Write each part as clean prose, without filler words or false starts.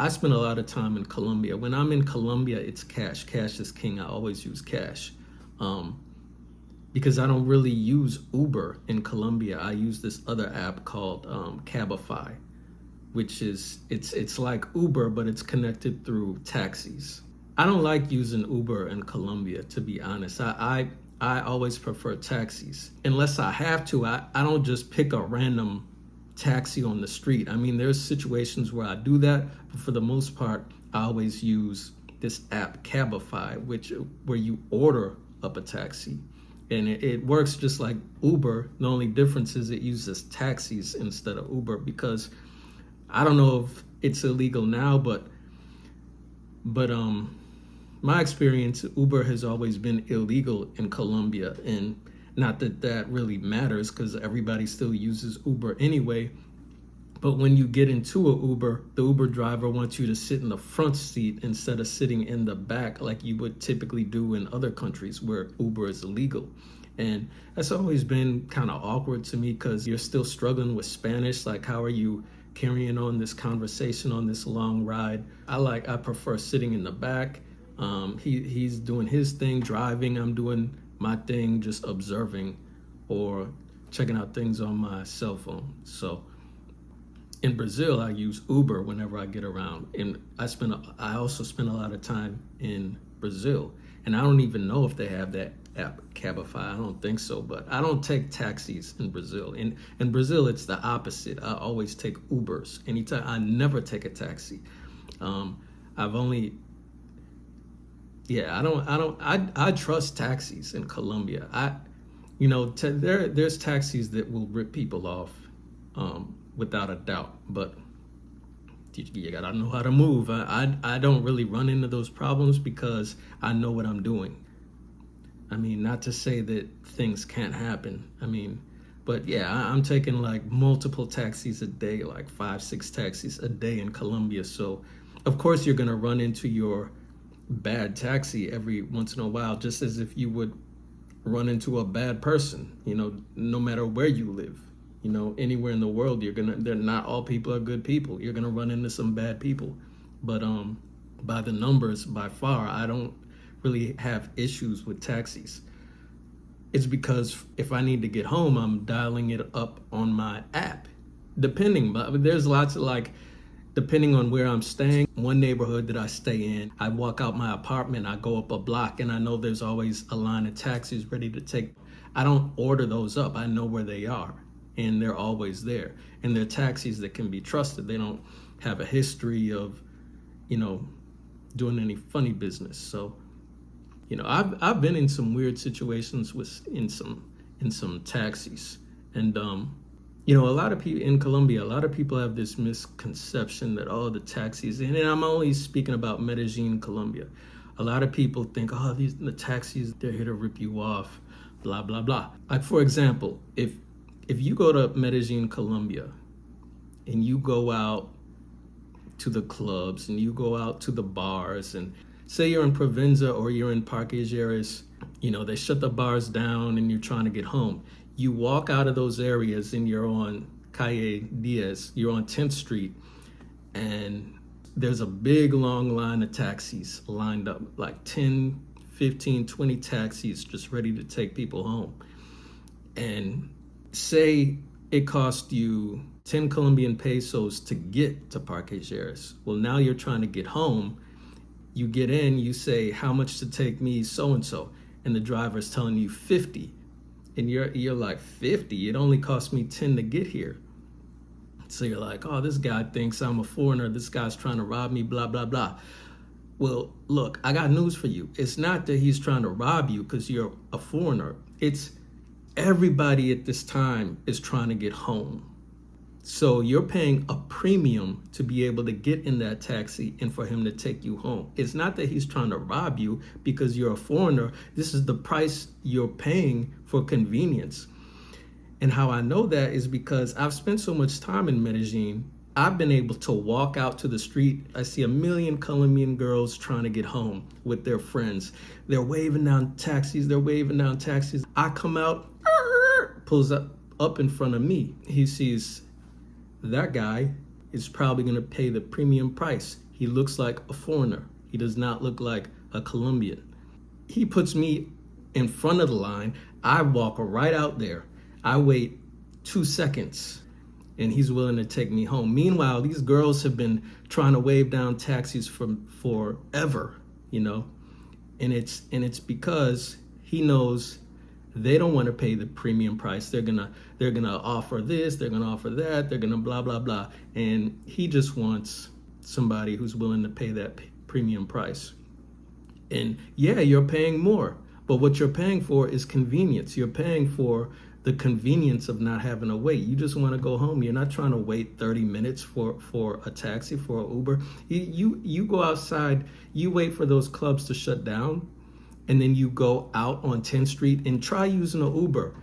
I spend a lot of time in Colombia. When I'm in Colombia, it's cash. Cash is king. I always use cash. Um, because I don't really use Uber in Colombia. I use this other app called Cabify, which is it's like Uber, but it's connected through taxis. I don't like using Uber in Colombia, to be honest. I always prefer taxis. Unless I have to, I don't just pick a random taxi on the street. I mean, there's situations where I do that, but for the most part, I always use this app Cabify, where you order up a taxi. And it works just like Uber. The only difference is it uses taxis instead of Uber, because I don't know if it's illegal now, but my experience, Uber has always been illegal in Colombia, and not that that really matters because everybody still uses Uber anyway. But when you get into an Uber, the Uber driver wants you to sit in the front seat instead of sitting in the back like you would typically do in other countries where Uber is illegal. And that's always been kind of awkward to me because you're still struggling with Spanish. Like, how are you carrying on this conversation on this long ride? I prefer sitting in the back. He's doing his thing, driving. I'm doing my thing, just observing or checking out things on my cell phone. So in Brazil, I use Uber whenever I get around, and I also spend a lot of time in Brazil, and I don't even know if they have that app Cabify. I don't think so, but I don't take taxis in Brazil. In Brazil, it's the opposite. I always take Ubers. Anytime, I never take a taxi. I've only Yeah, I trust taxis in Colombia. There's taxis that will rip people off, without a doubt, but you gotta know how to move. I don't really run into those problems because I know what I'm doing. I mean, not to say that things can't happen. I mean, but yeah, I'm taking like multiple taxis a day, like 5, 6 taxis a day in Colombia. So of course you're gonna run into your bad taxi every once in a while, just as if you would run into a bad person, no matter where you live, anywhere in the world, they're not all people are good people. You're gonna run into some bad people. But by the numbers, by far, I don't really have issues with taxis. It's because if I need to get home, I'm dialing it up on my app. But there's lots of depending on where I'm staying. One neighborhood that I stay in, I walk out my apartment, I go up a block, and I know there's always a line of taxis ready to take. I don't order those up. I know where they are, and they're always there. And they're taxis that can be trusted. They don't have a history of, doing any funny business. So, I've been in some weird situations in some taxis, and a lot of people in Colombia, a lot of people have this misconception that, the taxis, and I'm only speaking about Medellín, Colombia. A lot of people think, the taxis, they're here to rip you off, blah, blah, blah. Like, for example, if you go to Medellín, Colombia, and you go out to the clubs and you go out to the bars, and say you're in Provenza or you're in Parque Aires, they shut the bars down and you're trying to get home. You walk out of those areas and you're on Calle Diaz, you're on 10th Street, and there's a big long line of taxis lined up, like 10, 15, 20 taxis just ready to take people home. And say it cost you 10 Colombian pesos to get to Parque Aires. Well, now you're trying to get home. You get in, you say, how much to take me so-and-so? And the driver's telling you 50. And you're like, 50? It only cost me 10 to get here. So you're like, this guy thinks I'm a foreigner. This guy's trying to rob me, blah, blah, blah. Well, look, I got news for you. It's not that he's trying to rob you because you're a foreigner. It's everybody at this time is trying to get home. So you're paying a premium to be able to get in that taxi and for him to take you home. It's not that he's trying to rob you because you're a foreigner. This is the price you're paying for convenience. And how I know that is because I've spent so much time in Medellin. I've been able to walk out to the street. I see a million Colombian girls trying to get home with their friends. They're waving down taxis. I come out, pulls up in front of me. He sees that guy is probably going to pay the premium price. He looks like a foreigner. He does not look like a Colombian. He puts me in front of the line. I walk right out there. I wait 2 seconds and he's willing to take me home. Meanwhile, these girls have been trying to wave down taxis for forever, you know, and it's because he knows they don't want to pay the premium price. They're gonna offer this, they're gonna offer that, they're gonna blah blah blah, and he just wants somebody who's willing to pay that premium price. And yeah, you're paying more, but what you're paying for is convenience. You're paying for the convenience of not having to wait. You just want to go home. You're not trying to wait 30 minutes for a taxi, for an Uber. You go outside, you wait for those clubs to shut down, and then you go out on 10th Street and try using an Uber.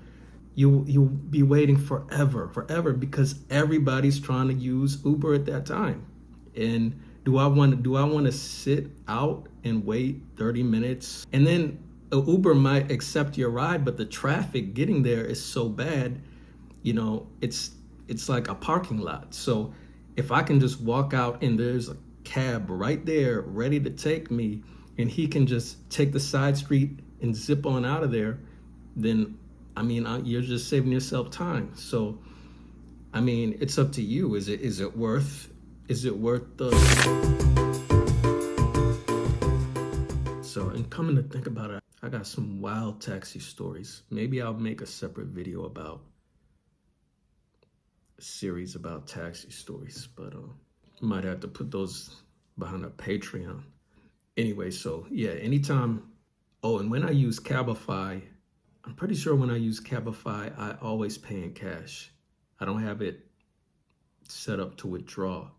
You'll be waiting forever because everybody's trying to use Uber at that time. And do I want to sit out and wait 30 minutes? And then a Uber might accept your ride, but the traffic getting there is so bad, you know, it's like a parking lot. So if I can just walk out and there's a cab right there ready to take me, and he can just take the side street and zip on out of there, then I mean, you're just saving yourself time. So I mean, it's up to you. Is it worth the... So, and coming to think about it, I got some wild taxi stories. Maybe I'll make a separate video about a series about taxi stories, but might have to put those behind a Patreon. Anyway, so yeah, anytime. Oh, and when I use Cabify, I'm pretty sure when I use Cabify, I always pay in cash. I don't have it set up to withdraw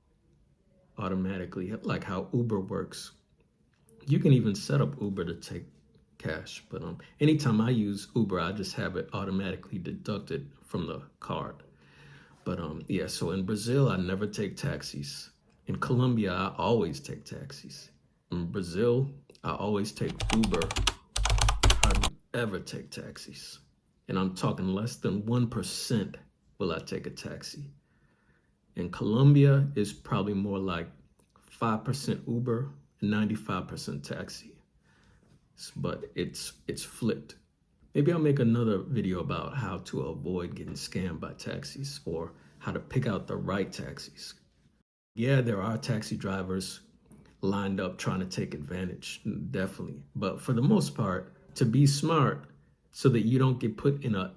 automatically, like how Uber works. You can even set up Uber to take cash, but anytime I use Uber, I just have it automatically deducted from the card. But yeah, so in Brazil, I never take taxis. In Colombia, I always take taxis. In Brazil, I always take Uber. I don't ever take taxis. And I'm talking less than 1% will I take a taxi. In Colombia, it's probably more like 5% Uber, 95% taxi. But it's flipped. Maybe I'll make another video about how to avoid getting scammed by taxis, or how to pick out the right taxis. Yeah, there are taxi drivers lined up trying to take advantage, definitely. But for the most part, to be smart so that you don't get put in a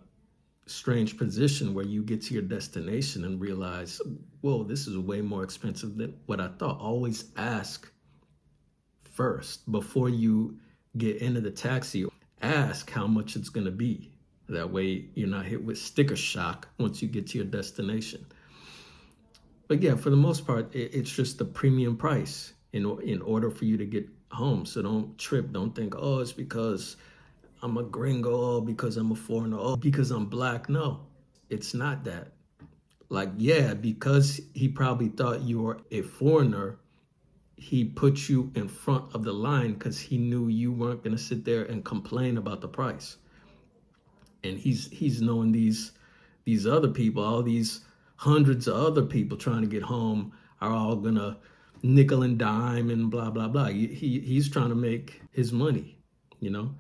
strange position where you get to your destination and realize, whoa, this is way more expensive than what I thought. Always ask first before you get into the taxi. Ask how much it's going to be. That way you're not hit with sticker shock once you get to your destination. But yeah, for the most part, it's just the premium price in order for you to get home. So don't trip. Don't think, oh, it's because I'm a gringo, oh, because I'm a foreigner, oh, because I'm black. No, it's not that. Like, yeah, because he probably thought you were a foreigner, he put you in front of the line because he knew you weren't going to sit there and complain about the price. And he's knowing these other people, all these hundreds of other people trying to get home are all going to nickel and dime and blah, blah, blah. He's trying to make his money, you know?